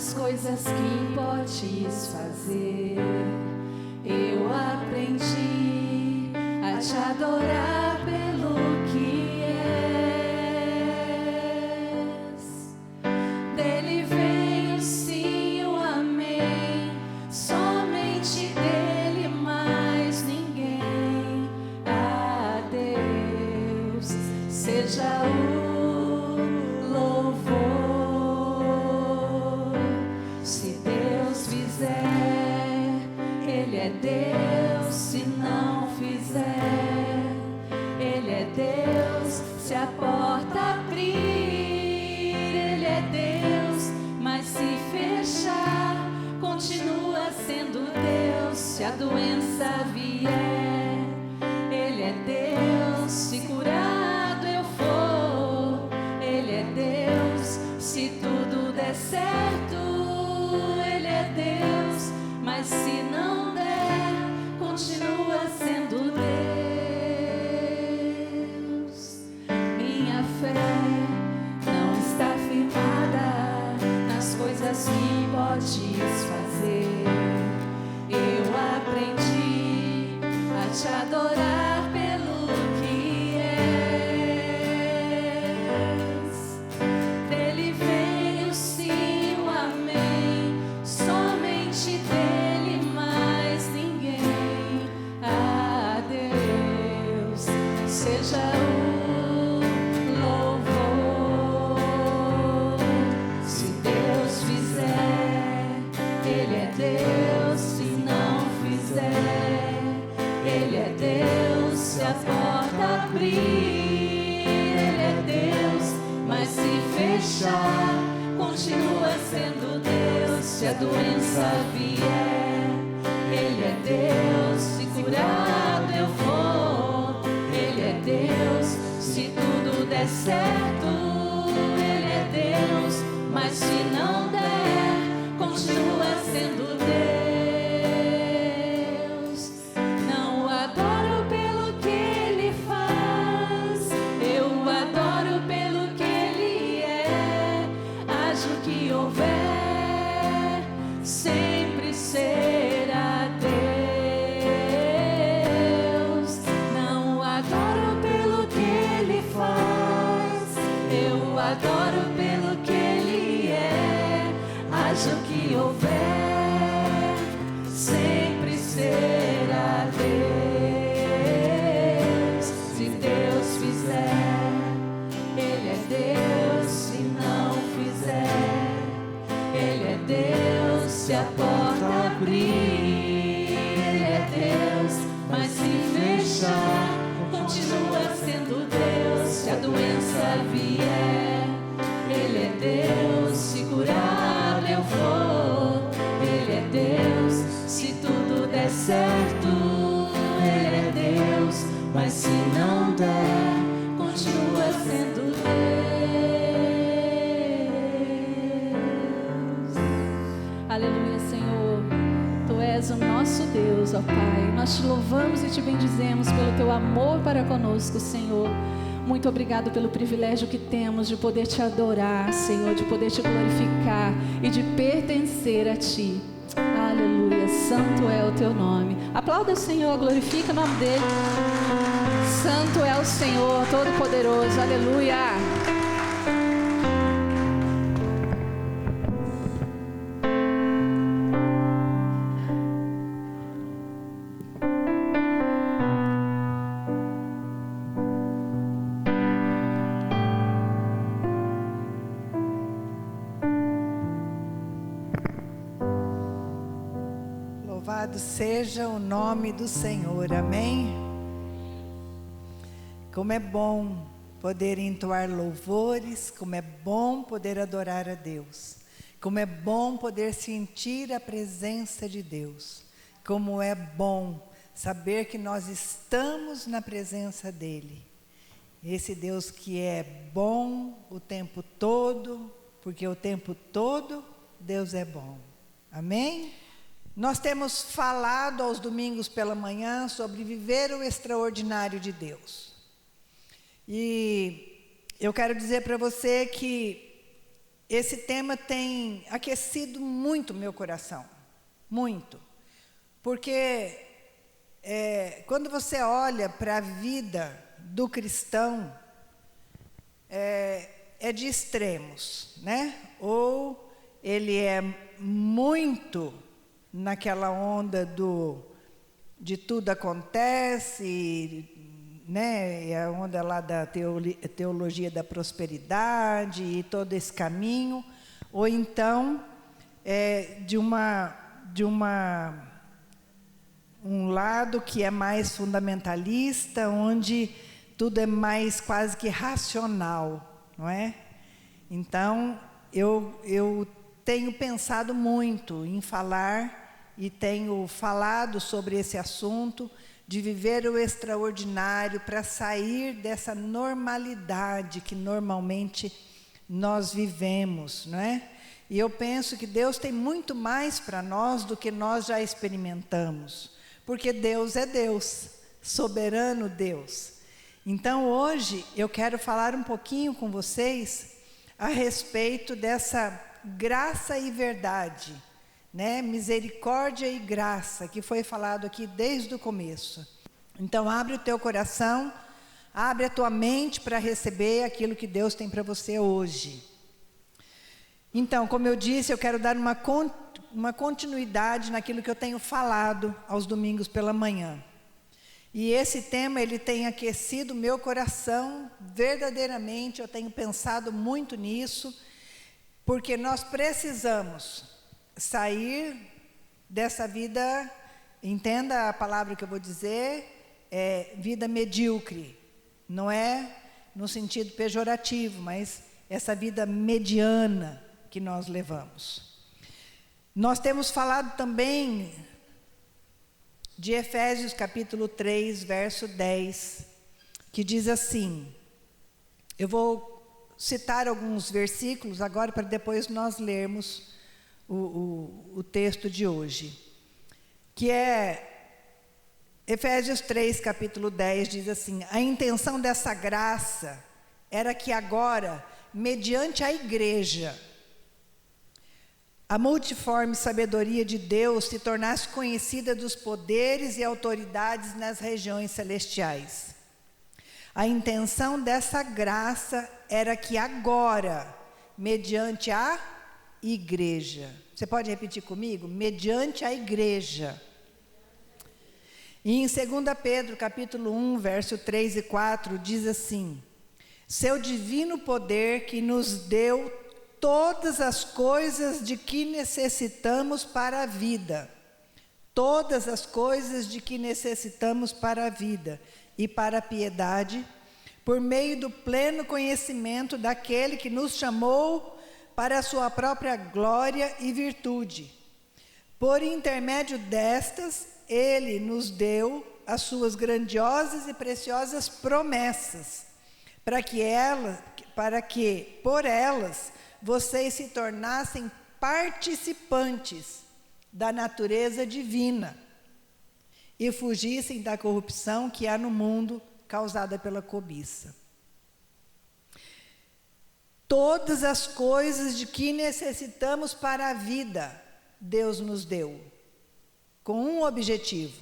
nas coisas que podes fazer. Eu aprendi a te adorar pelo que és. Dele vem o sim, o amém, somente dele, mais ninguém. A Deus seja o louvor. Se Deus fizer, Ele é Deus. Se não fizer, Ele é Deus. Se a porta abrir, Ele é Deus. Mas se fechar, continua sendo Deus. Se a doença vier, Ele é Deus. Se curado eu for, Ele é Deus. Se tudo der certo, Ele é Deus. Mas se não der, continua sendo Deus. Minha fé não está firmada nas coisas que podes fazer. Eu aprendi a te adorar pelo que és. Dele vem o sim, o amém, somente dele, mais ninguém. A Deus seja o louvor. Se Deus fizer, Ele é Deus. Se não fizer, Ele é Deus. Se a porta abrir, Ele é Deus. Mas se fechar, continua sendo Deus. Se a doença vier, Ele é Deus. Se curado eu for, Ele é Deus. Se tudo der certo, Ele é Deus. Mas se não der, continua sendo Deus. Não o adoro pelo que Ele faz, eu o adoro pelo que Ele é. Haja o que houver, sempre será Deus. Não o adoro pelo que Ele faz, eu o adoro pelo que Ele é. Haja o que houver, sempre será Deus. Se Deus fizer, Ele é Deus. Se não fizer, Ele é Deus. Se a porta abrir, Ele é Deus. Mas se fechar, continua sendo Deus. Se a doença vier, Ele é Deus. Se curado eu for, Ele é Deus. Se tudo der certo, Ele é Deus. Mas se não der, continua sendo Deus. Aleluia, Senhor. Tu és o nosso Deus, ó Pai. Nós te louvamos e te bendizemos pelo teu amor para conosco, Senhor. Muito obrigado pelo privilégio que temos de poder te adorar, Senhor, de poder te glorificar e de pertencer a ti. Aleluia, santo é o teu nome. Aplauda o Senhor, glorifica o nome dele. Santo é o Senhor, todo-poderoso. Aleluia. Louvado seja o nome do Senhor, amém? Como é bom poder entoar louvores, como é bom poder adorar a Deus, como é bom poder sentir a presença de Deus, como é bom saber que nós estamos na presença dEle. Esse Deus que é bom o tempo todo, porque o tempo todo Deus é bom, amém? Nós temos falado aos domingos pela manhã sobre viver o extraordinário de Deus. E eu quero dizer para você que esse tema tem aquecido muito meu coração, muito. Porque quando você olha para a vida do cristão, é de extremos, né? Ou ele é muito naquela onda de tudo acontece, né? É a onda lá da teologia da prosperidade e todo esse caminho, ou então de um lado que é mais fundamentalista, onde tudo é mais quase que racional, não é? Então, eu tenho pensado muito em falar e tenho falado sobre esse assunto de viver o extraordinário para sair dessa normalidade que normalmente nós vivemos, não é? E eu penso que Deus tem muito mais para nós do que nós já experimentamos, porque Deus é Deus, soberano Deus. Então hoje eu quero falar um pouquinho com vocês a respeito dessa graça e verdade, né? Misericórdia e graça, que foi falado aqui desde o começo. Então abre o teu coração, abre a tua mente para receber aquilo que Deus tem para você hoje. Então, como eu disse, eu quero dar uma continuidade naquilo que eu tenho falado aos domingos pela manhã. E esse tema, ele tem aquecido meu coração verdadeiramente, eu tenho pensado muito nisso, porque nós precisamos sair dessa vida, entenda a palavra que eu vou dizer, vida medíocre. Não é no sentido pejorativo, mas essa vida mediana que nós levamos. Nós temos falado também de Efésios capítulo 3, verso 10, que diz assim, eu vou citar alguns versículos agora para depois nós lermos o texto de hoje, que é Efésios 3, capítulo 10, diz assim, a intenção dessa graça era que agora, mediante a igreja, a multiforme sabedoria de Deus se tornasse conhecida dos poderes e autoridades nas regiões celestiais. A intenção dessa graça era que agora, mediante a igreja, você pode repetir comigo? Mediante a igreja. E em 2 Pedro, capítulo 1, verso 3 e 4, diz assim, seu divino poder que nos deu todas as coisas de que necessitamos para a vida, todas as coisas de que necessitamos para a vida e para a piedade, por meio do pleno conhecimento daquele que nos chamou para a sua própria glória e virtude. Por intermédio destas, ele nos deu as suas grandiosas e preciosas promessas, para que por elas vocês se tornassem participantes da natureza divina e fugissem da corrupção que há no mundo causada pela cobiça. Todas as coisas de que necessitamos para a vida, Deus nos deu, com um objetivo,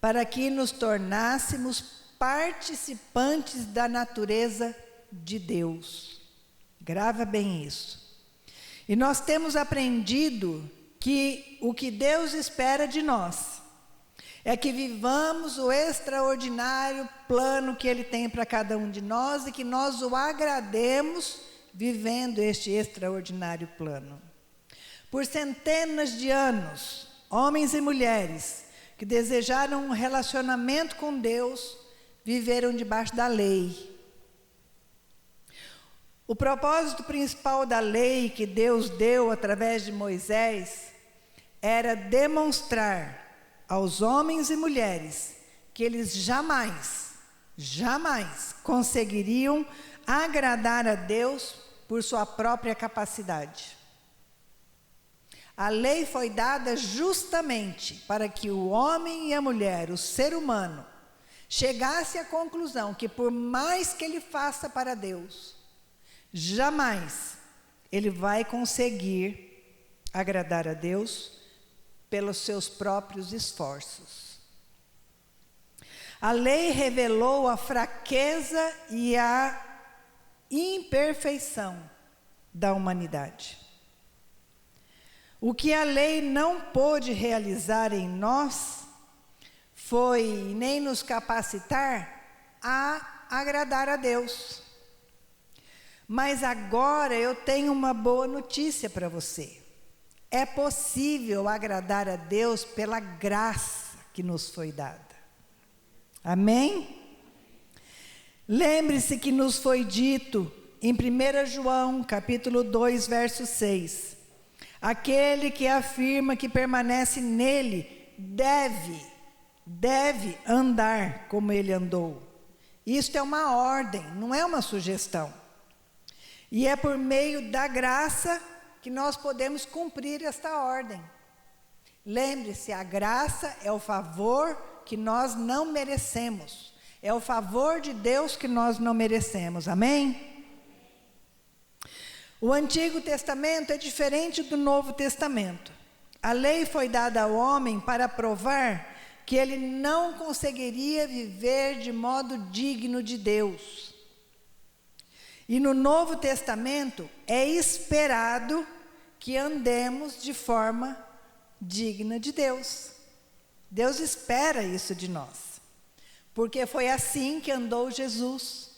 para que nos tornássemos participantes da natureza de Deus. Grava bem isso. E nós temos aprendido que o que Deus espera de nós é que vivamos o extraordinário plano que Ele tem para cada um de nós e que nós o agrademos vivendo este extraordinário plano. Por centenas de anos, homens e mulheres que desejaram um relacionamento com Deus viveram debaixo da lei. O propósito principal da lei que Deus deu através de Moisés era demonstrar aos homens e mulheres que eles jamais conseguiriam agradar a Deus por sua própria capacidade. A lei foi dada justamente para que o homem e a mulher, o ser humano, chegasse à conclusão que por mais que ele faça para Deus, jamais ele vai conseguir agradar a Deus pelos seus próprios esforços. A lei revelou a fraqueza e a imperfeição da humanidade. O que a lei não pôde realizar em nós foi nem nos capacitar a agradar a Deus. Mas agora eu tenho uma boa notícia para você. É possível agradar a Deus pela graça que nos foi dada. Amém? Lembre-se que nos foi dito em 1 João, capítulo 2, verso 6. Aquele que afirma que permanece nele deve andar como ele andou. Isto é uma ordem, não é uma sugestão. E é por meio da graça que nós podemos cumprir esta ordem. Lembre-se, a graça é o favor que nós não merecemos. É o favor de Deus que nós não merecemos. Amém? O Antigo Testamento é diferente do Novo Testamento. A lei foi dada ao homem para provar que ele não conseguiria viver de modo digno de Deus. E no Novo Testamento é esperado que andemos de forma digna de Deus. Deus espera isso de nós, porque foi assim que andou Jesus,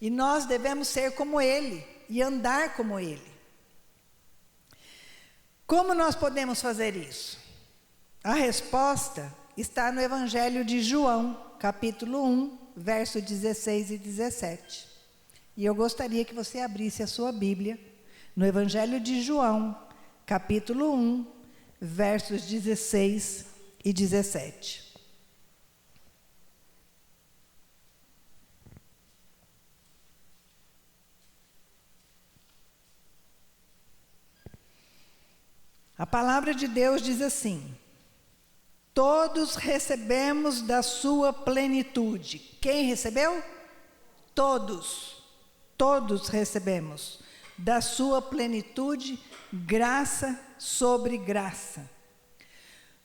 e nós devemos ser como Ele e andar como Ele. Como nós podemos fazer isso? A resposta está no Evangelho de João, capítulo 1, verso 16 e 17. E eu gostaria que você abrisse a sua Bíblia no Evangelho de João, capítulo 1, versos 16 e 17. A palavra de Deus diz assim: todos recebemos da sua plenitude. Quem recebeu? Todos recebemos da sua plenitude, graça sobre graça.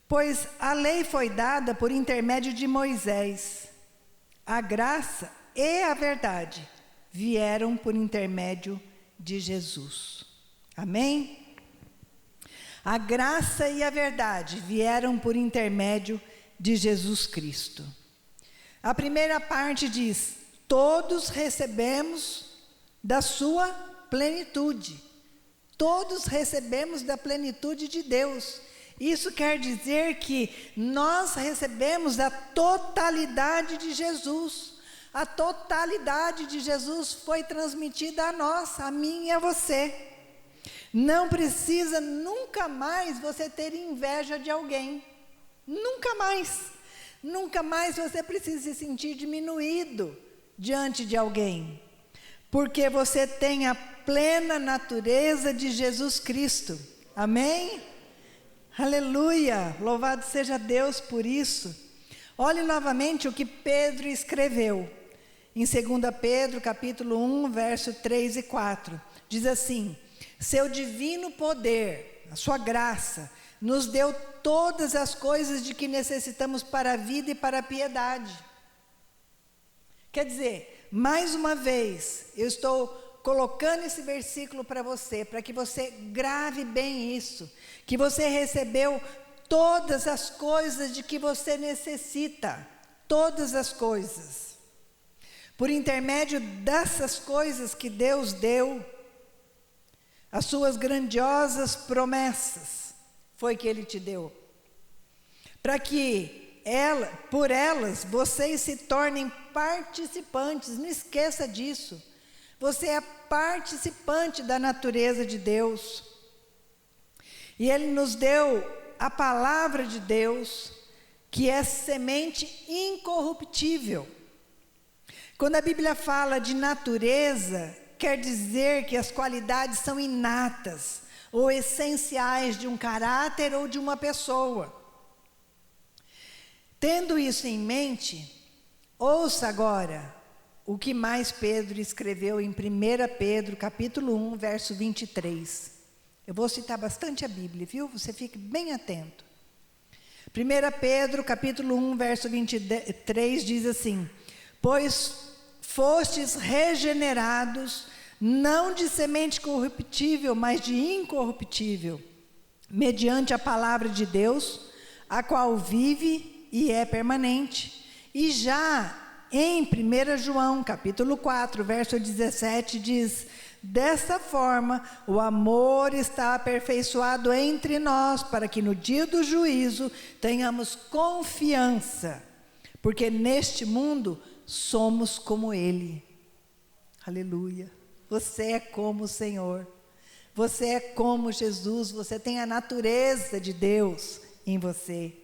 Pois a lei foi dada por intermédio de Moisés. A graça e a verdade vieram por intermédio de Jesus. Amém? A graça e a verdade vieram por intermédio de Jesus Cristo. A primeira parte diz: todos recebemos da sua plenitude. Todos recebemos da plenitude de Deus. Isso quer dizer que nós recebemos a totalidade de Jesus. A totalidade de Jesus foi transmitida a nós, a mim e a você. Não precisa nunca mais você ter inveja de alguém. Nunca mais. Nunca mais você precisa se sentir diminuído diante de alguém. Porque você tem a plena natureza de Jesus Cristo. Amém? Aleluia! Louvado seja Deus por isso. Olhe novamente o que Pedro escreveu. Em 2 Pedro, capítulo 1, verso 3 e 4. Diz assim: seu divino poder, a sua graça, nos deu todas as coisas de que necessitamos para a vida e para a piedade. Quer dizer, mais uma vez, eu estou colocando esse versículo para você, para que você grave bem isso, que você recebeu todas as coisas de que você necessita, todas as coisas. Por intermédio dessas coisas que Deus deu, as suas grandiosas promessas, foi que Ele te deu. Para que por elas vocês se tornem participantes, não esqueça disso. Você é participante da natureza de Deus. E Ele nos deu a palavra de Deus, que é semente incorruptível. Quando a Bíblia fala de natureza, quer dizer que as qualidades são inatas ou essenciais de um caráter ou de uma pessoa. Tendo isso em mente, ouça agora o que mais Pedro escreveu em 1 Pedro, capítulo 1, verso 23. Eu vou citar bastante a Bíblia, viu? Você fique bem atento. 1 Pedro, capítulo 1, verso 23, diz assim: pois fostes regenerados, não de semente corruptível, mas de incorruptível, mediante a palavra de Deus, a qual vive e é permanente. E já em 1 João, capítulo 4, verso 17, diz: dessa forma, o amor está aperfeiçoado entre nós, para que no dia do juízo tenhamos confiança, porque neste mundo somos como Ele. Aleluia. Você é como o Senhor. Você é como Jesus. Você tem a natureza de Deus em você.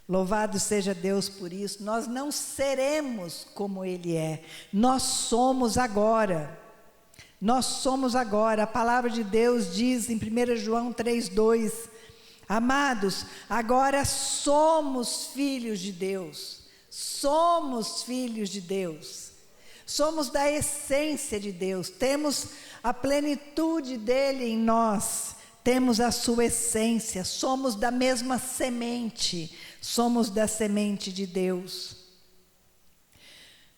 Louvado seja Deus por isso. Nós não seremos como Ele é. Nós somos agora. Nós somos agora. A palavra de Deus diz em 1 João 3,2: amados, agora somos filhos de Deus. Somos filhos de Deus. Somos da essência de Deus. Temos a plenitude dele em nós. Temos a sua essência. Somos da mesma semente. Somos da semente de Deus.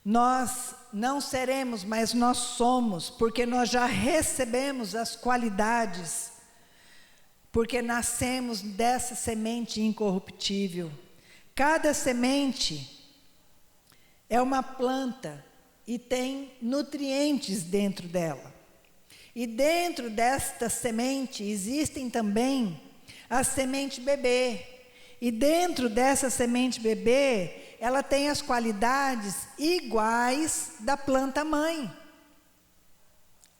Nós não seremos, mas nós somos, porque nós já recebemos as qualidades, porque nascemos dessa semente incorruptível. Cada semente é uma planta e tem nutrientes dentro dela. E dentro desta semente existem também a semente bebê. E dentro dessa semente bebê, ela tem as qualidades iguais da planta mãe.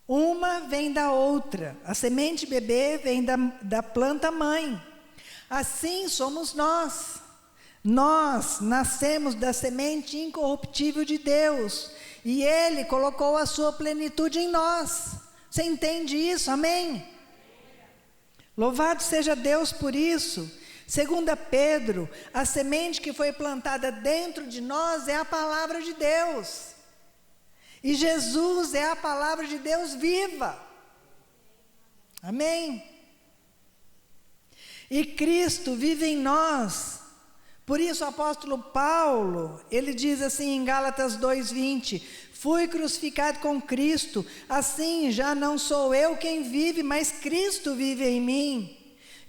Uma vem da outra. A semente bebê vem da planta mãe. Assim somos nós. Nós nascemos da semente incorruptível de Deus. E Ele colocou a sua plenitude em nós. Você entende isso? Amém? Louvado seja Deus por isso. 2 Pedro, a semente que foi plantada dentro de nós é a palavra de Deus. E Jesus é a palavra de Deus viva. Amém? E Cristo vive em nós. Por isso o apóstolo Paulo, ele diz assim em Gálatas 2:20: fui crucificado com Cristo, assim já não sou eu quem vive, mas Cristo vive em mim.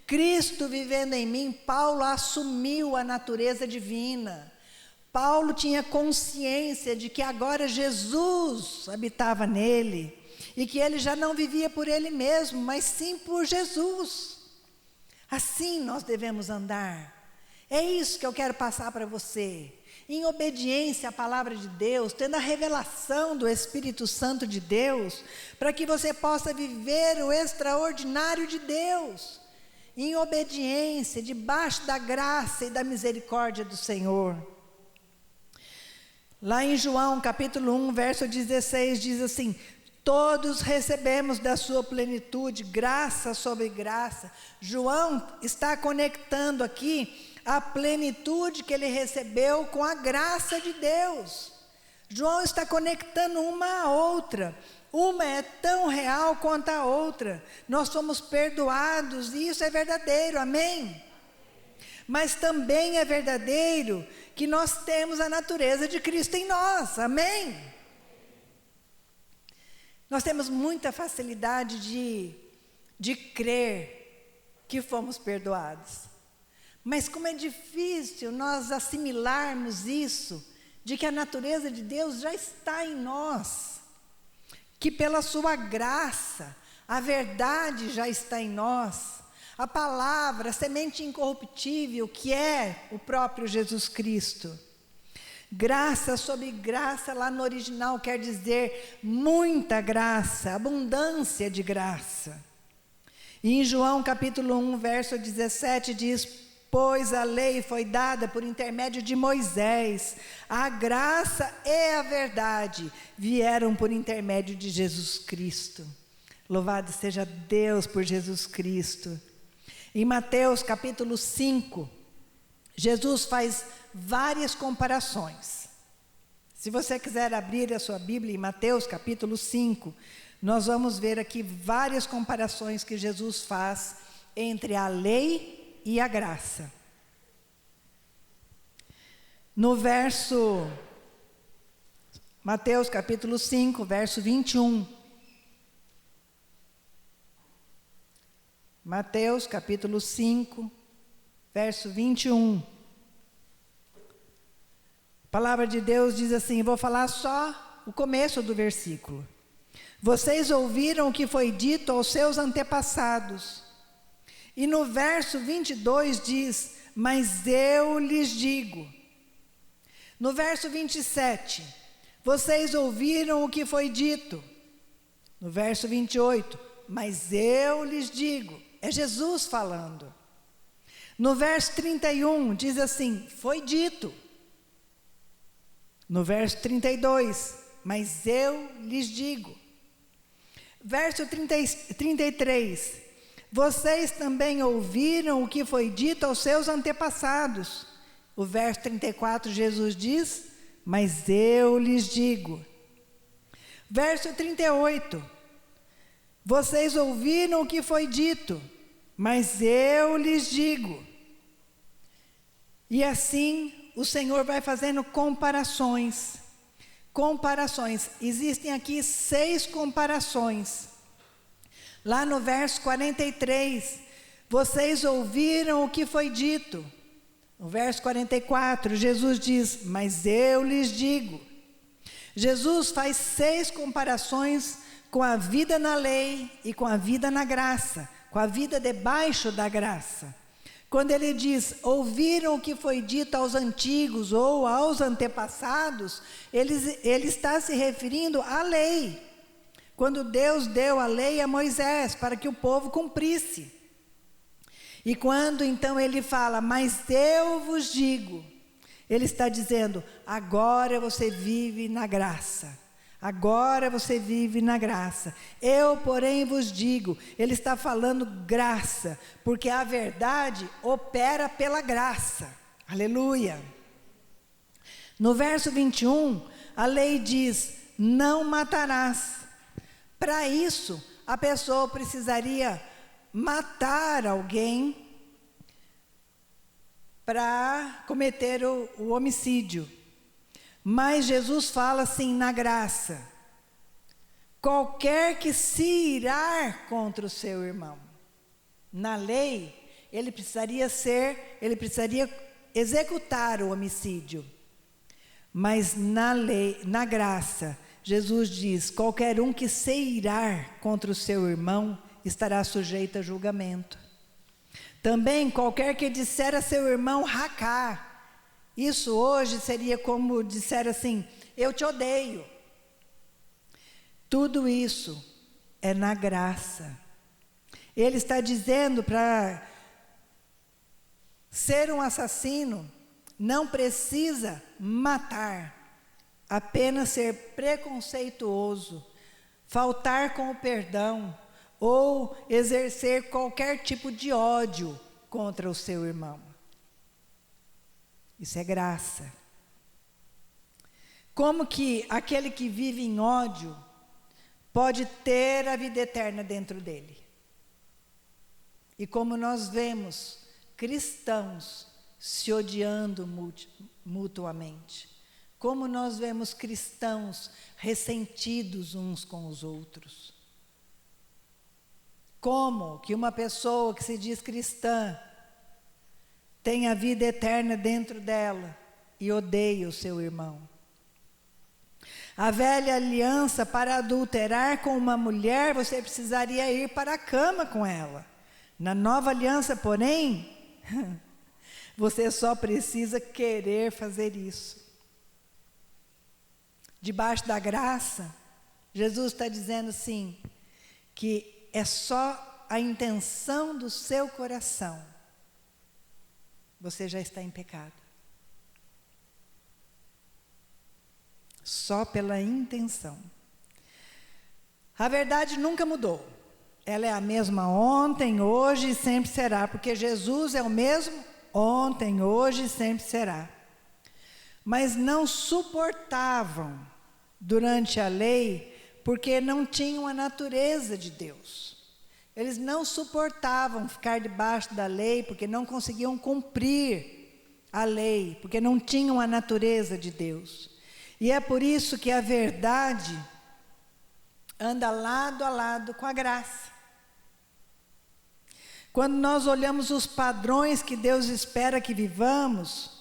Cristo vivendo em mim, Paulo assumiu a natureza divina. Paulo tinha consciência de que agora Jesus habitava nele, e que ele já não vivia por ele mesmo, mas sim por Jesus. Assim nós devemos andar. É isso que eu quero passar para você. Em obediência à palavra de Deus, tendo a revelação do Espírito Santo de Deus, para que você possa viver o extraordinário de Deus. Em obediência, debaixo da graça e da misericórdia do Senhor. Lá em João capítulo 1, verso 16, diz assim: todos recebemos da sua plenitude, graça sobre graça. João está conectando aqui a plenitude que ele recebeu com a graça de Deus. João está conectando uma à outra. Uma é tão real quanto a outra. Nós somos perdoados e isso é verdadeiro, amém? Mas também é verdadeiro que nós temos a natureza de Cristo em nós, amém? Nós temos muita facilidade de crer que fomos perdoados. Mas como é difícil nós assimilarmos isso, de que a natureza de Deus já está em nós. Que pela sua graça, a verdade já está em nós. A palavra, a semente incorruptível, que é o próprio Jesus Cristo. Graça sobre graça, lá no original, quer dizer muita graça, abundância de graça. E em João capítulo 1, verso 17 diz: pois a lei foi dada por intermédio de Moisés, a graça e a verdade vieram por intermédio de Jesus Cristo. Louvado seja Deus por Jesus Cristo. Em Mateus capítulo 5, Jesus faz várias comparações. Se você quiser abrir a sua Bíblia em Mateus capítulo 5, nós vamos ver aqui várias comparações que Jesus faz entre a lei e a graça. No verso, Mateus capítulo 5, verso 21. Mateus capítulo 5, verso 21. A palavra de Deus diz assim, vou falar só o começo do versículo. Vocês ouviram o que foi dito aos seus antepassados. E no verso 22 diz, mas eu lhes digo. No verso 27, vocês ouviram o que foi dito. No verso 28, mas eu lhes digo. É Jesus falando. No verso 31 diz assim, foi dito. No verso 32, mas eu lhes digo. Verso 33, vocês também ouviram o que foi dito aos seus antepassados. O verso 34, Jesus diz, mas eu lhes digo. Verso 38, vocês ouviram o que foi dito, mas eu lhes digo. E assim o Senhor vai fazendo comparações. Existem aqui 6 comparações. Lá no verso 43, vocês ouviram o que foi dito. No verso 44, Jesus diz, mas eu lhes digo. Jesus faz 6 comparações com a vida na lei e com a vida na graça, com a vida debaixo da graça. Quando ele diz, ouviram o que foi dito aos antigos ou aos antepassados, ele está se referindo à lei. Quando Deus deu a lei a Moisés para que o povo cumprisse. E quando então ele fala, mas eu vos digo, ele está dizendo, agora você vive na graça. Agora você vive na graça. Eu, porém, vos digo, ele está falando graça, porque a verdade opera pela graça. Aleluia. No verso 21, a lei diz, não matarás. Para isso, a pessoa precisaria matar alguém para cometer o homicídio. Mas Jesus fala assim na graça, qualquer que se irar contra o seu irmão. Na lei, ele precisaria executar o homicídio. Mas na lei, na graça, Jesus diz, qualquer um que se irar contra o seu irmão, estará sujeito a julgamento. Também qualquer que disser a seu irmão racá, isso hoje seria como disser assim, eu te odeio. Tudo isso é na graça. Ele está dizendo para ser um assassino, não precisa matar, apenas ser preconceituoso, faltar com o perdão, ou exercer qualquer tipo de ódio contra o seu irmão. Isso é graça. Como que aquele que vive em ódio pode ter a vida eterna dentro dele? E como nós vemos cristãos se odiando mutuamente. Como nós vemos cristãos ressentidos uns com os outros. Como que uma pessoa que se diz cristã tem a vida eterna dentro dela e odeia o seu irmão. A velha aliança, para adulterar com uma mulher, você precisaria ir para a cama com ela. Na nova aliança, porém, você só precisa querer fazer isso. Debaixo da graça, Jesus está dizendo assim, que é só a intenção do seu coração. Você já está em pecado. Só pela intenção. A verdade nunca mudou. Ela é a mesma ontem, hoje e sempre será. Porque Jesus é o mesmo ontem, hoje e sempre será. mas não suportavam durante a lei, porque não tinham a natureza de Deus. Eles não suportavam ficar debaixo da lei, porque não conseguiam cumprir a lei, porque não tinham a natureza de Deus. E é por isso que a verdade anda lado a lado com a graça. Quando nós olhamos os padrões que Deus espera que vivamos,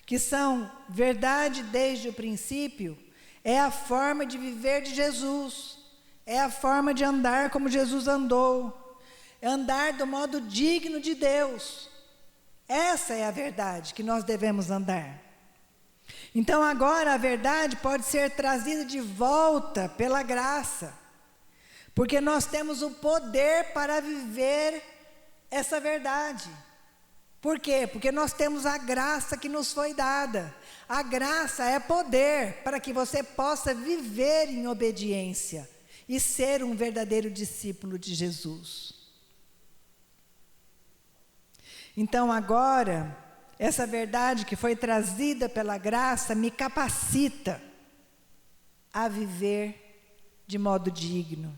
que são verdade desde o princípio, é a forma de viver de Jesus, é a forma de andar como Jesus andou, é andar do modo digno de Deus. Essa é a verdade que nós devemos andar. Então agora a verdade pode ser trazida de volta pela graça, porque nós temos o poder para viver essa verdade. Por quê? Porque nós temos a graça que nos foi dada. A graça é poder para que você possa viver em obediência e ser um verdadeiro discípulo de Jesus. Então agora, essa verdade que foi trazida pela graça me capacita a viver de modo digno.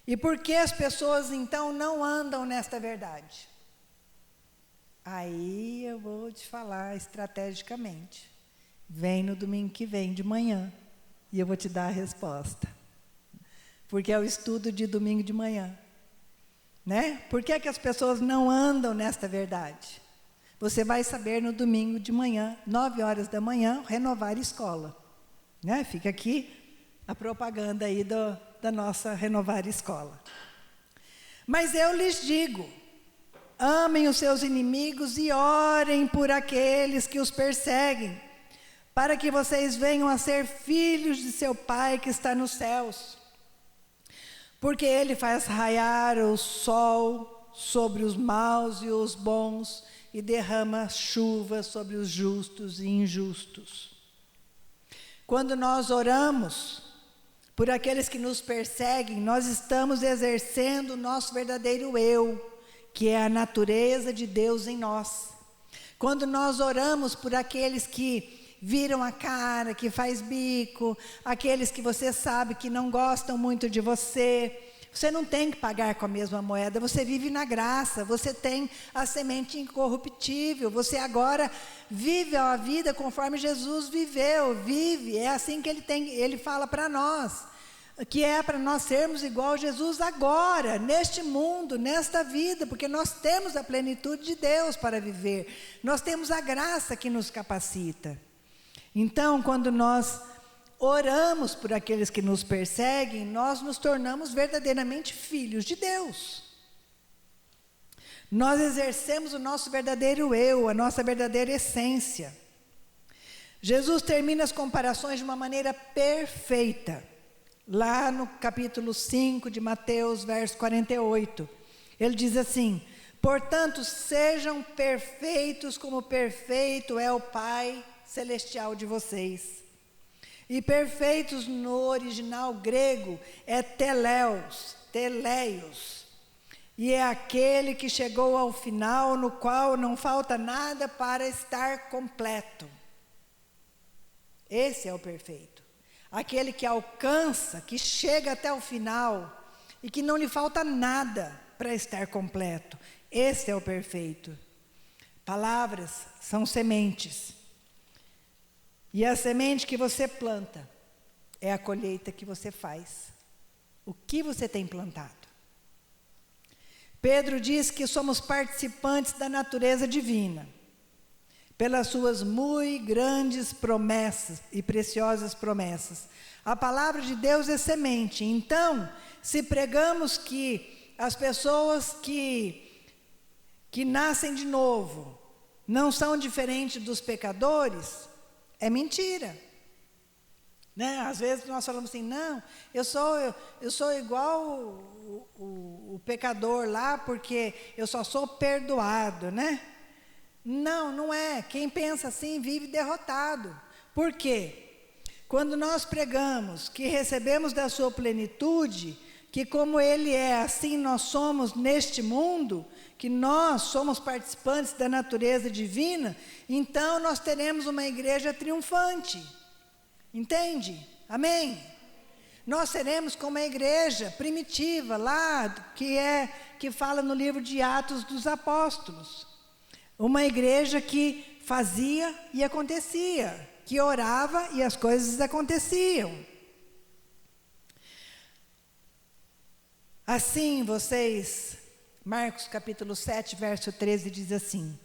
E por que as pessoas então não andam nesta verdade? Aí eu vou te falar estrategicamente. Vem no domingo que vem de manhã e eu vou te dar a resposta. Porque é o estudo de domingo de manhã, né? Por que as pessoas não andam nesta verdade? Você vai saber no domingo de manhã, 9 horas da manhã, Renovar Escola, né? Fica aqui a propaganda aí da nossa Renovar Escola. Mas eu lhes digo: amem os seus inimigos e orem por aqueles que os perseguem, para que vocês venham a ser filhos de seu Pai que está nos céus. Porque Ele faz raiar o sol sobre os maus e os bons, e derrama chuva sobre os justos e injustos. Quando nós oramos por aqueles que nos perseguem, nós estamos exercendo o nosso verdadeiro eu, que é a natureza de Deus em nós. Quando nós oramos por aqueles que viram a cara, que faz bico, aqueles que você sabe que não gostam muito de você, você não tem que pagar com a mesma moeda, você vive na graça, você tem a semente incorruptível, você agora vive a vida conforme Jesus vive, é assim que ele fala para nós, que é para nós sermos igual a Jesus agora, neste mundo, nesta vida, porque nós temos a plenitude de Deus para viver, nós temos a graça que nos capacita. Então, quando nós oramos por aqueles que nos perseguem, nós nos tornamos verdadeiramente filhos de Deus. Nós exercemos o nosso verdadeiro eu, a nossa verdadeira essência. Jesus termina as comparações de uma maneira perfeita. Lá no capítulo 5 de Mateus, verso 48. Ele diz assim: portanto, sejam perfeitos como perfeito é o Pai Celestial de vocês. E perfeitos no original grego é teleios. E é aquele que chegou ao final, no qual não falta nada para estar completo. Esse é o perfeito. Aquele que alcança, que chega até o final e que não lhe falta nada para estar completo. Esse é o perfeito. Palavras são sementes. E a semente que você planta é a colheita que você faz. O que você tem plantado? Pedro diz que somos participantes da natureza divina, pelas suas muito grandes promessas e preciosas promessas. A palavra de Deus é semente. Então, se pregamos que as pessoas que nascem de novo não são diferentes dos pecadores, é mentira, né? Às vezes nós falamos assim: não, eu sou igual o pecador lá, porque eu só sou perdoado, né? Não, não é. Quem pensa assim vive derrotado. Por quê? Quando nós pregamos que recebemos da sua plenitude, que como Ele é, assim nós somos neste mundo, que nós somos participantes da natureza divina, então nós teremos uma igreja triunfante. Entende? Amém? Nós seremos como a igreja primitiva lá, que fala no livro de Atos dos Apóstolos. Uma igreja que fazia e acontecia, que orava e as coisas aconteciam. Assim vocês, Marcos capítulo 7, verso 13 diz assim: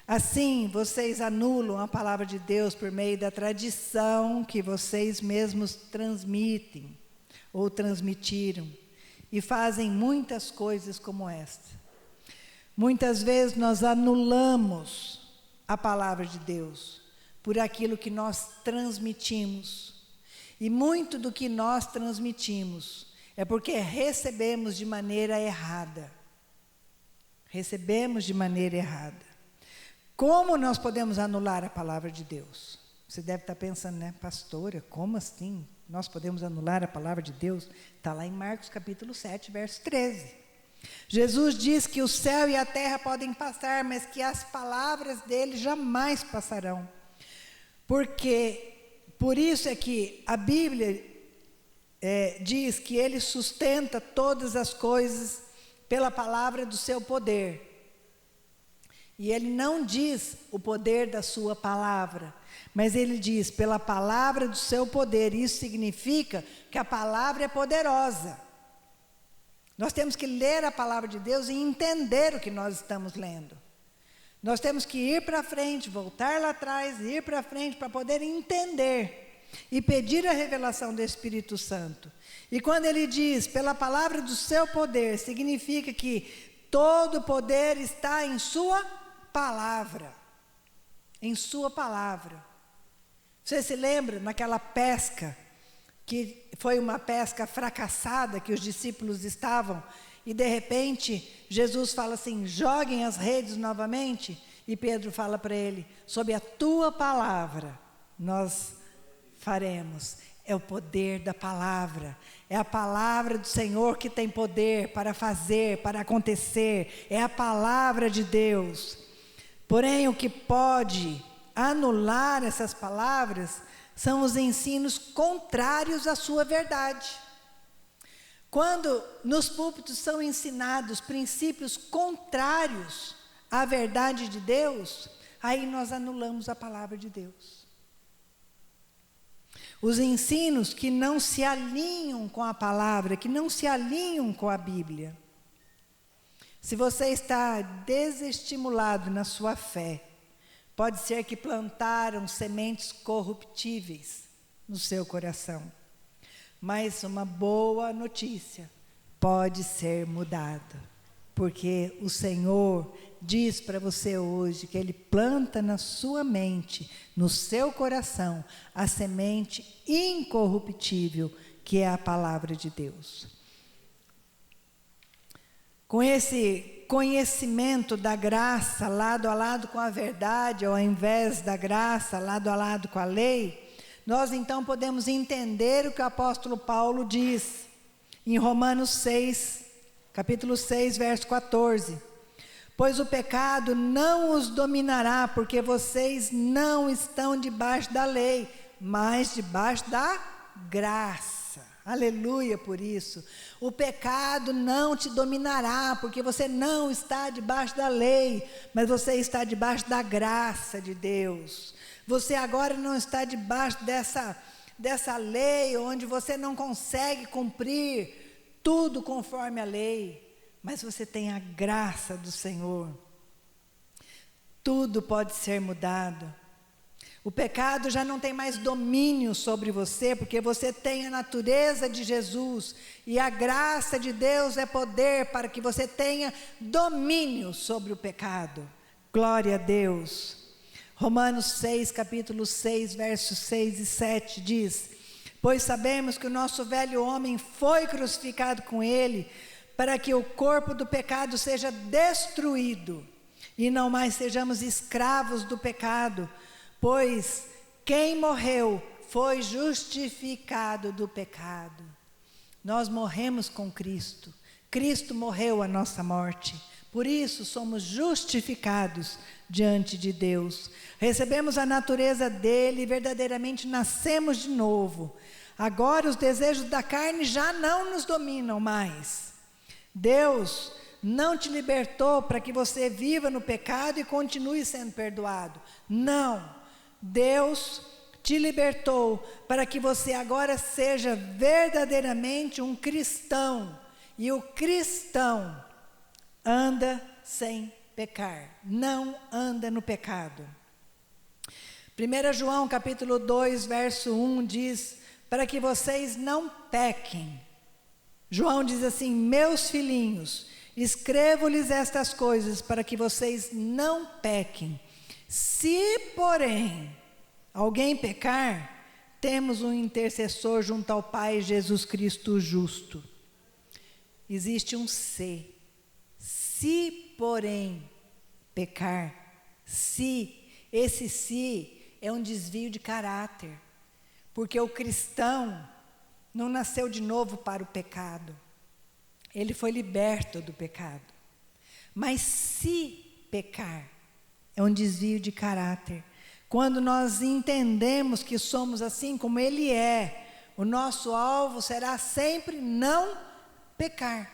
assim vocês anulam a palavra de Deus por meio da tradição que vocês mesmos transmitem ou transmitiram, e fazem muitas coisas como esta. Muitas vezes nós anulamos a palavra de Deus por aquilo que nós transmitimos, e muito do que nós transmitimos é porque recebemos de maneira errada. Recebemos de maneira errada. Como nós podemos anular a palavra de Deus? Você deve estar pensando, né, pastora, como assim? Nós podemos anular a palavra de Deus? Está lá em Marcos capítulo 7, verso 13. Jesus diz que o céu e a terra podem passar, mas que as palavras dele jamais passarão. Por isso é que a Bíblia diz que ele sustenta todas as coisas pela palavra do seu poder. E ele não diz o poder da sua palavra, mas ele diz pela palavra do seu poder. Isso significa que a palavra é poderosa. Nós temos que ler a palavra de Deus e entender o que nós estamos lendo. Nós temos que ir para frente, voltar lá atrás, ir para frente para poder entender e pedir a revelação do Espírito Santo. E quando ele diz pela palavra do seu poder, significa que todo poder está em sua palavra. Em sua palavra. Você se lembra naquela pesca, que foi uma pesca fracassada, que os discípulos estavam, e de repente Jesus fala assim: joguem as redes novamente, e Pedro fala para ele: sob a tua palavra nós faremos. É o poder da palavra, é a palavra do Senhor que tem poder para fazer, para acontecer, é a palavra de Deus. Porém, o que pode anular essas palavras são os ensinos contrários à sua verdade. Quando nos púlpitos são ensinados princípios contrários à verdade de Deus, aí nós anulamos a palavra de Deus. Os ensinos que não se alinham com a palavra, que não se alinham com a Bíblia. Se você está desestimulado na sua fé, pode ser que plantaram sementes corruptíveis no seu coração. Mas uma boa notícia, pode ser mudada. Porque o Senhor diz para você hoje que Ele planta na sua mente, no seu coração, a semente incorruptível, que é a palavra de Deus. Com esse conhecimento da graça, lado a lado com a verdade, ao invés da graça, lado a lado com a lei, nós então podemos entender o que o apóstolo Paulo diz em Romanos 6, capítulo 6, verso 14. Pois o pecado não os dominará, porque vocês não estão debaixo da lei, mas debaixo da graça. Aleluia por isso. O pecado não te dominará, porque você não está debaixo da lei, mas você está debaixo da graça de Deus. Você agora não está debaixo dessa lei, onde você não consegue cumprir tudo conforme a lei, mas você tem a graça do Senhor. Tudo pode ser mudado. O pecado já não tem mais domínio sobre você, porque você tem a natureza de Jesus, e a graça de Deus é poder para que você tenha domínio sobre o pecado. Glória a Deus. Romanos 6, capítulo 6, versos 6 e 7 diz: pois sabemos que o nosso velho homem foi crucificado com ele, para que o corpo do pecado seja destruído, e não mais sejamos escravos do pecado. Pois quem morreu foi justificado do pecado. Nós morremos com Cristo. Cristo morreu a nossa morte. Por isso somos justificados diante de Deus. Recebemos a natureza dele e verdadeiramente nascemos de novo. Agora os desejos da carne já não nos dominam mais. Deus não te libertou para que você viva no pecado e continue sendo perdoado. Não. Deus te libertou para que você agora seja verdadeiramente um cristão. E o cristão anda sem pecar, não anda no pecado. 1 João capítulo 2, verso 1 diz, para que vocês não pequem. João diz assim, meus filhinhos, escrevo-lhes estas coisas para que vocês não pequem. Se, porém, alguém pecar, temos um intercessor junto ao Pai, Jesus Cristo justo. Existe um se. Se, porém, pecar, esse se é um desvio de caráter, porque o cristão não nasceu de novo para o pecado, ele foi liberto do pecado. Mas se pecar, é um desvio de caráter. Quando nós entendemos que somos assim como ele é, o nosso alvo será sempre não pecar.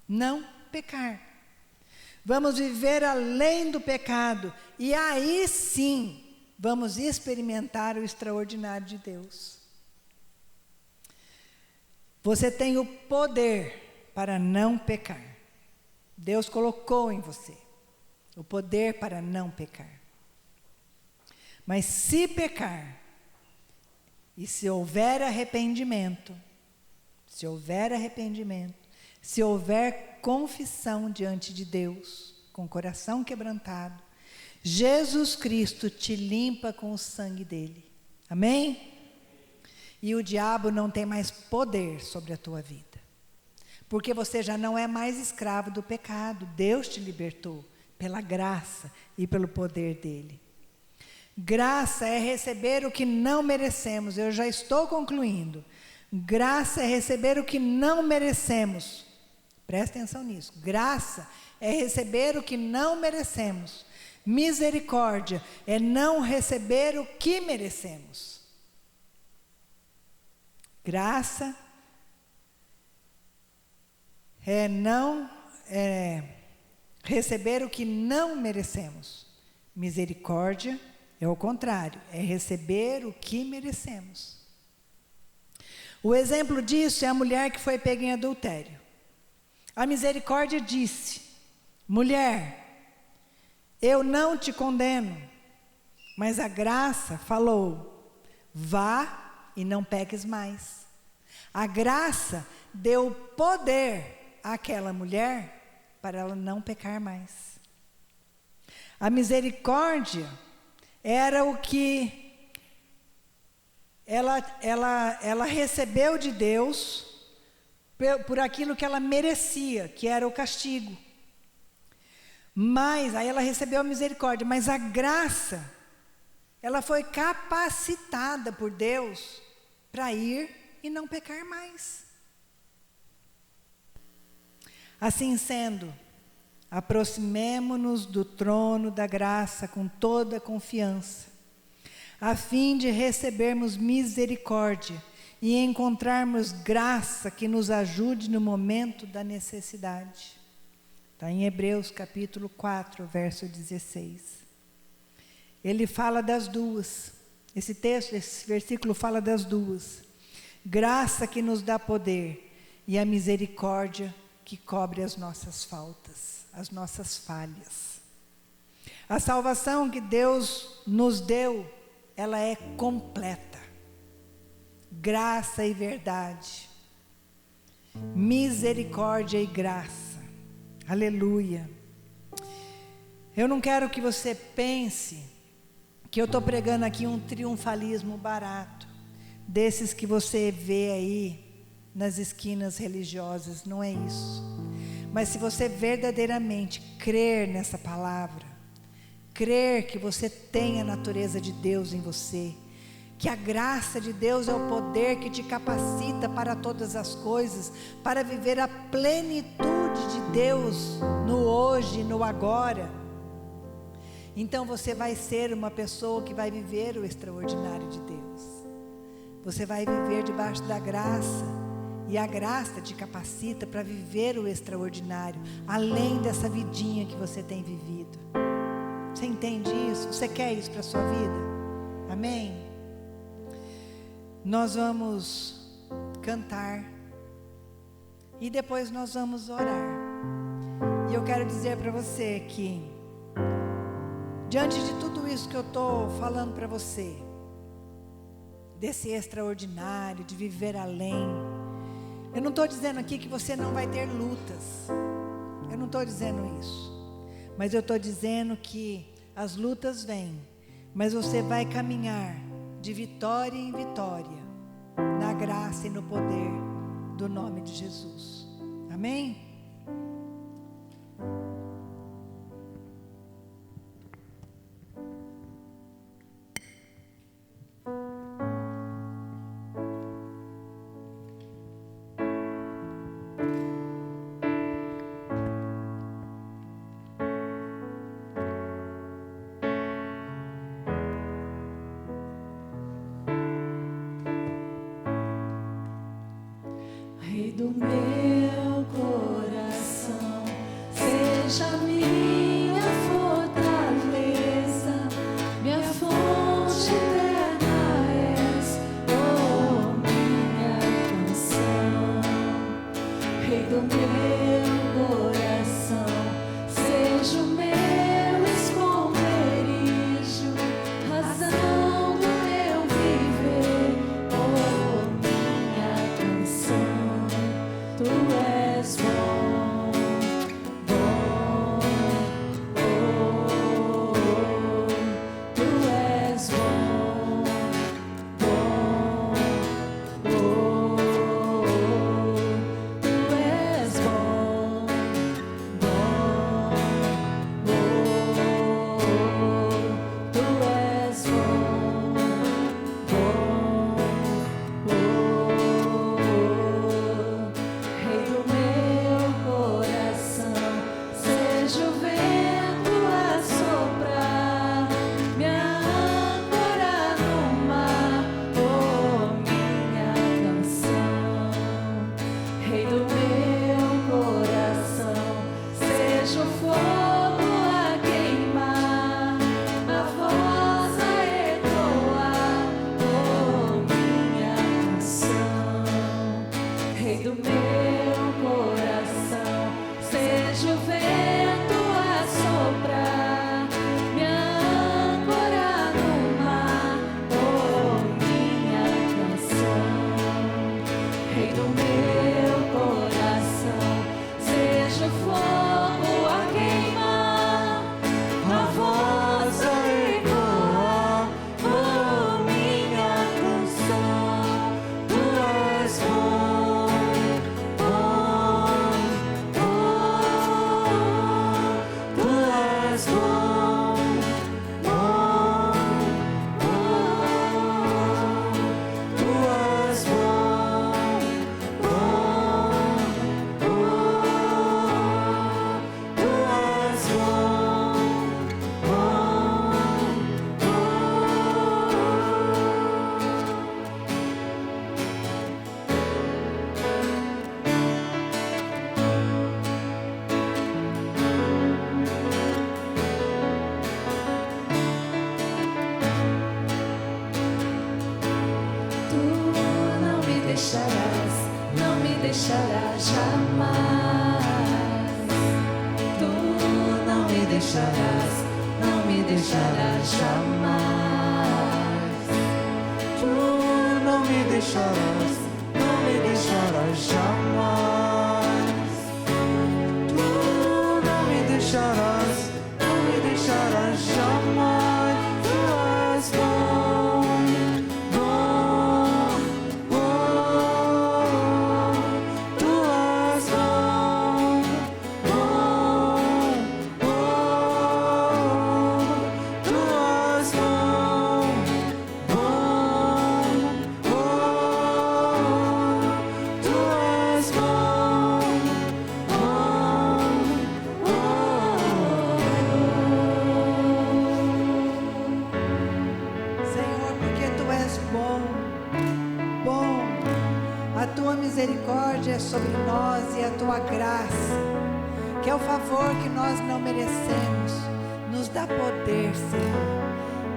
Não pecar. Vamos viver além do pecado. E aí sim, vamos experimentar o extraordinário de Deus. Você tem o poder para não pecar. Deus colocou em você o poder para não pecar. Mas se pecar, e se houver arrependimento, se houver confissão diante de Deus, com o coração quebrantado, Jesus Cristo te limpa com o sangue dele. Amém? E o diabo não tem mais poder sobre a tua vida. Porque você já não é mais escravo do pecado. Deus te libertou pela graça e pelo poder dele. Graça é receber o que não merecemos. Eu já estou concluindo. Graça é receber o que não merecemos. Presta atenção nisso. Graça é receber o que não merecemos. Misericórdia é não receber o que merecemos. Graça é receber o que não merecemos. Misericórdia é o contrário, é receber o que merecemos. O exemplo disso é a mulher que foi pega em adultério. A misericórdia disse, mulher, eu não te condeno, mas a graça falou, vá e não peques mais. A graça deu poder àquela mulher para ela não pecar mais. A misericórdia era o que ela recebeu de Deus por aquilo que ela merecia, que era o castigo. Mas, aí ela recebeu a misericórdia, mas a graça, ela foi capacitada por Deus para ir e não pecar mais. Assim sendo, aproximemo-nos do trono da graça com toda a confiança, a fim de recebermos misericórdia e encontrarmos graça que nos ajude no momento da necessidade. Está em Hebreus capítulo 4, verso 16. Ele fala das duas. Esse versículo fala das duas. Graça que nos dá poder e a misericórdia que cobre as nossas faltas, as nossas falhas. A salvação que Deus nos deu, ela é completa. Graça e verdade, misericórdia e graça. Aleluia. Eu não quero que você pense que eu estou pregando aqui um triunfalismo barato, desses que você vê aí nas esquinas religiosas, não é isso. Mas se você verdadeiramente crer nessa palavra, crer que você tem a natureza de Deus em você, que a graça de Deus é o poder que te capacita para todas as coisas, para viver a plenitude de Deus no hoje, no agora. Então você vai ser uma pessoa que vai viver o extraordinário de Deus. Você vai viver debaixo da graça, e a graça te capacita para viver o extraordinário, além dessa vidinha que você tem vivido. Você entende isso? Você quer isso para a sua vida? Amém? Nós vamos cantar e depois nós vamos orar. E eu quero dizer para você que, diante de tudo isso que eu estou falando para você, desse extraordinário, de viver além, eu não estou dizendo aqui que você não vai ter lutas. Eu não estou dizendo isso. Mas eu estou dizendo que as lutas vêm, mas você vai caminhar de vitória em vitória, na graça e no poder do nome de Jesus. Amém? Rei do meu coração, seja minha fortaleza, minha fonte eterna és, oh minha canção. Rei do meu coração, seja o meu esconderijo, razão do meu viver, oh minha canção. Tu és bom, bom, oh, tu és bom, bom, oh, tu és bom, bom, oh, tu és bom, Rei do meu coração, seja o vento a soprar, minha âncora no mar, oh minha canção. Rei do meu coração, seja o fogo a queimar, a voz a ecoar, oh minha canção. Rei do meu coração, seja o vento a soprar, minha âncora no mar, oh minha canção. Rei do meu coração, seja o fogo a queimar, a voz a ecoar, oh minha canção. Tu és bom, bom, oh, tu és bom, bom, oh, tu és bom, bom, oh, tu és Tu não me deixarás, não me deixarás jamais. Tu não me deixarás, não me deixarás jamais. Tu não me deixarás, não me deixarás jamais. Tu não me deixarás, não me deixarás jamais. Tu és bom, bom, oh, tu és bom, bom, oh, tu és bom, bom. sobre nós e a tua graça, que é o favor que nós não merecemos, nos dá poder, Senhor.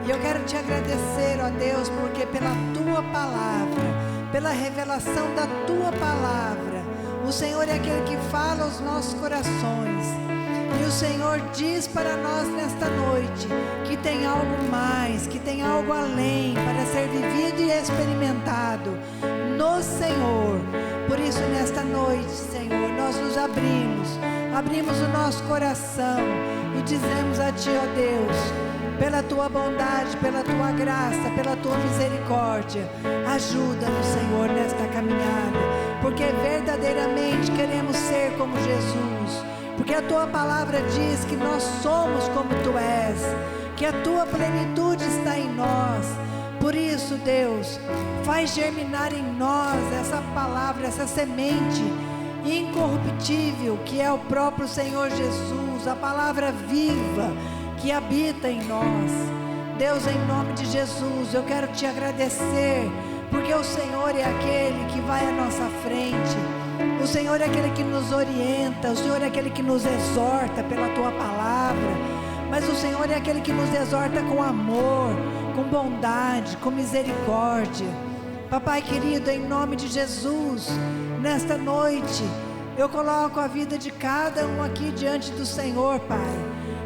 E eu quero te agradecer, ó Deus, porque pela tua palavra, pela revelação da tua palavra, o Senhor é aquele que fala aos nossos corações. E o Senhor diz para nós nesta noite que tem algo mais, que tem algo além para ser vivido e experimentado no Senhor. Por isso, nesta noite, Senhor, nós nos abrimos o nosso coração e dizemos a Ti, ó Deus, pela Tua bondade, pela Tua graça, pela Tua misericórdia, ajuda-nos, Senhor, nesta caminhada, porque verdadeiramente queremos ser como Jesus, porque a Tua palavra diz que nós somos como Tu és, que a Tua plenitude está em nós. Por isso, Deus, faz germinar em nós essa palavra, essa semente incorruptível, que é o próprio Senhor Jesus, a palavra viva que habita em nós. Deus, em nome de Jesus, eu quero te agradecer, porque o Senhor é aquele que vai à nossa frente, o Senhor é aquele que nos orienta, o Senhor é aquele que nos exorta pela tua palavra, mas o Senhor é aquele que nos exorta com amor, com bondade, com misericórdia. Papai querido, em nome de Jesus, nesta noite, eu coloco a vida de cada um aqui diante do Senhor, Pai.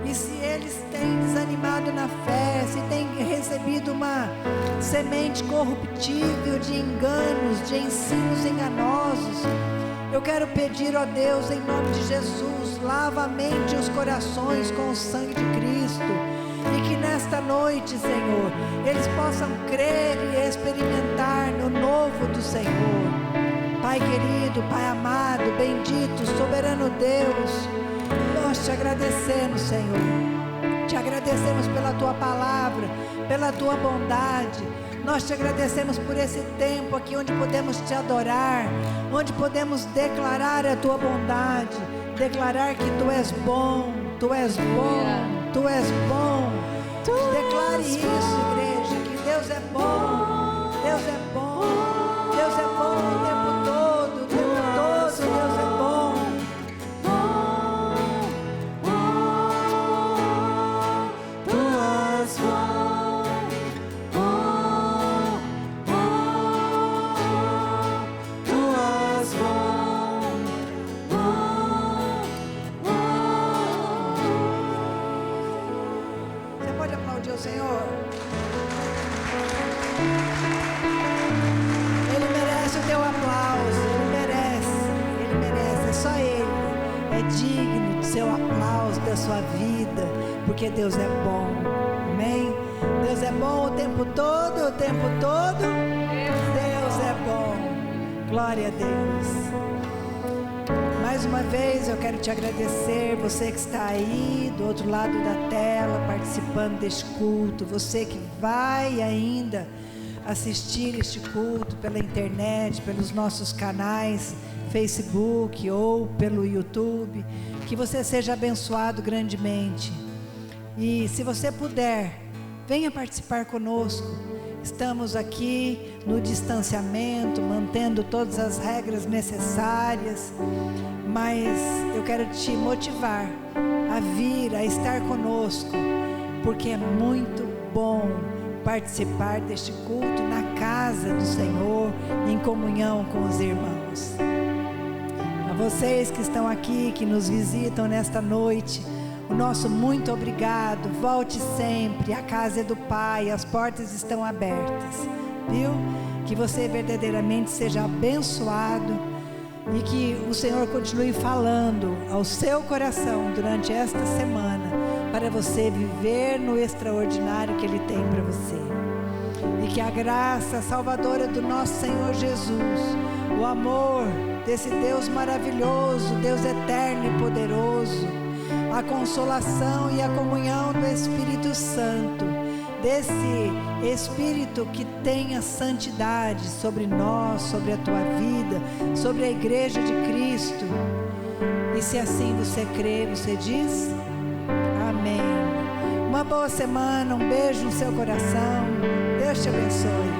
E se eles têm desanimado na fé, se têm recebido uma semente corruptível de enganos, de ensinos enganosos, eu quero pedir, ó Deus, em nome de Jesus, lava a mente e os corações com o sangue de Cristo, e que nesta noite, Senhor, eles possam crer e experimentar no novo do Senhor. Pai querido, Pai amado, bendito, soberano Deus, nós te agradecemos, Senhor, te agradecemos pela tua palavra, pela tua bondade. Nós te agradecemos por esse tempo aqui onde podemos te adorar, onde podemos declarar a tua bondade, declarar que tu és bom, tu és bom, tu és bom. Declare isso, igreja, que Deus é bom, Deus é bom, Deus é bom o tempo todo, Deus é bom. Senhor, Ele merece o teu aplauso, Ele merece, é só Ele, é digno do seu aplauso, da sua vida, porque Deus é bom, amém? Deus é bom o tempo todo, Deus é bom, glória a Deus. Mais uma vez eu quero te agradecer, você que está aí do outro lado da tela, participando deste culto, você que vai ainda assistir este culto pela internet, pelos nossos canais, Facebook ou pelo YouTube, que você seja abençoado grandemente. E se você puder, venha participar conosco. Estamos aqui no distanciamento, mantendo todas as regras necessárias, mas eu quero te motivar a vir, a estar conosco, porque é muito bom participar deste culto na casa do Senhor, em comunhão com os irmãos. A vocês que estão aqui, que nos visitam nesta noite, o nosso muito obrigado. Volte sempre, a casa é do Pai, as portas estão abertas, viu? Que você verdadeiramente seja abençoado e que o Senhor continue falando ao seu coração durante esta semana, para você viver no extraordinário que Ele tem para você. E que a graça salvadora do nosso Senhor Jesus, o amor desse Deus maravilhoso, Deus eterno e poderoso, a consolação e a comunhão do Espírito Santo, desse Espírito que tem a santidade sobre nós, sobre a tua vida, sobre a igreja de Cristo. E se assim você crê, você diz amém. Uma boa semana, um beijo no seu coração, Deus te abençoe.